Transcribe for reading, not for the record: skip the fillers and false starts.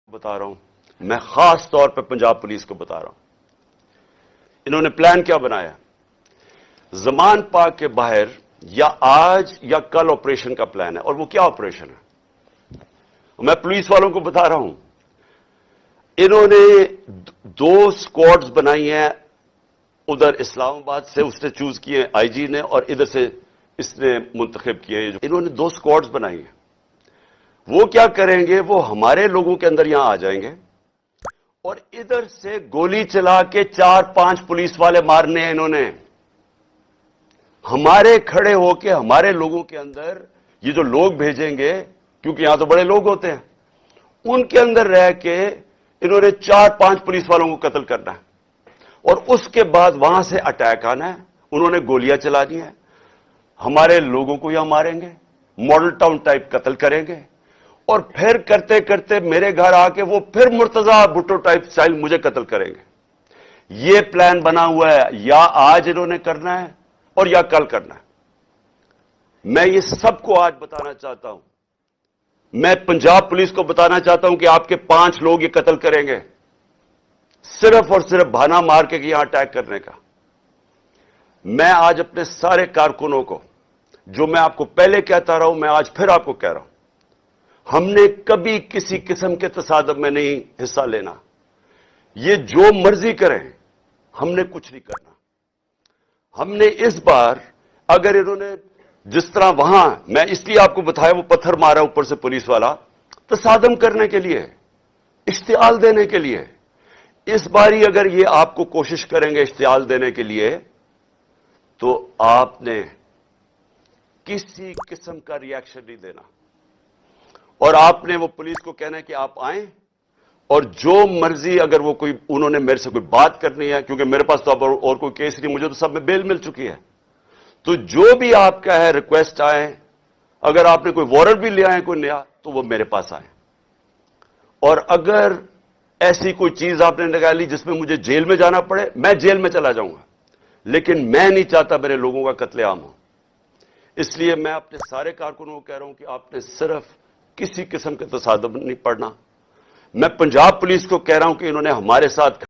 बता रहा हूं, मैं खास तौर पे पंजाब पुलिस को बता रहा हूं। इन्होंने प्लान क्या बनाया? जमान पाक के बाहर या आज या कल ऑपरेशन का प्लान है। और वो क्या ऑपरेशन है? मैं पुलिस वालों को बता रहा हूं, इन्होंने 2 स्क्वाड्स बनाई हैं। उधर इस्लामाबाद से उसने चूज किए आईजी ने, और इधर से इसने मुंतखब किए। इन्होंने 2 स्क्वाड्स बनाई हैं। वो क्या करेंगे? वो हमारे लोगों के अंदर यहां आ जाएंगे और इधर से गोली चला के 4-5 पुलिस वाले मारने हैं इन्होंने। हमारे खड़े होके हमारे लोगों के अंदर ये जो लोग भेजेंगे, क्योंकि यहां तो बड़े लोग होते हैं, उनके अंदर रह के इन्होंने 4-5 पुलिस वालों को कत्ल करना है और उसके बाद वहां से अटैक आना है। उन्होंने गोलियां चलानी है, हमारे लोगों को यहां मारेंगे, मॉडल टाउन टाइप कत्ल करेंगे और फिर करते करते मेरे घर आके वो फिर मुर्तजा भुट्टो टाइप स्टाइल मुझे कत्ल करेंगे। ये प्लान बना हुआ है, या आज इन्होंने करना है और या कल करना है। मैं ये सबको आज बताना चाहता हूं। मैं पंजाब पुलिस को बताना चाहता हूं कि आपके 5 लोग ये कत्ल करेंगे, सिर्फ और सिर्फ बहाना मार के यहां अटैक करने का। मैं आज अपने सारे कारकुनों को, जो मैं आपको पहले कहता रहा हूं, मैं आज फिर आपको कह रहा हूं, हमने कभी किसी किस्म के तसादम में नहीं हिस्सा लेना। ये जो मर्जी करें, हमने कुछ नहीं करना। हमने इस बार, अगर इन्होंने जिस तरह वहां, मैं इसलिए आपको बताया, वो पत्थर मारा ऊपर से पुलिस वाला, तसादम करने के लिए, इश्तियाल देने के लिए। इस बारी अगर ये आपको कोशिश करेंगे इश्तियाल देने के लिए, तो आपने किसी किस्म का रिएक्शन नहीं देना और आपने वो पुलिस को कहना है कि आप आएं और जो मर्जी, अगर वो कोई, उन्होंने मेरे से कोई बात करनी है, क्योंकि मेरे पास तो अब और कोई केस नहीं, मुझे तो सब में बेल मिल चुकी है, तो जो भी आपका है रिक्वेस्ट आए, अगर आपने कोई वारंट भी ले आए कोई नया, तो वो मेरे पास आए। और अगर ऐसी कोई चीज आपने निकाली जिसमें मुझे जेल में जाना पड़े, मैं जेल में चला जाऊंगा, लेकिन मैं नहीं चाहता मेरे लोगों का कत्लेआम हो। इसलिए मैं अपने सारे कारकुनों को कह रहा हूं कि आपने सिर्फ किसी किस्म के तसादम नहीं पड़ना। मैं पंजाब पुलिस को कह रहा हूं कि इन्होंने हमारे साथ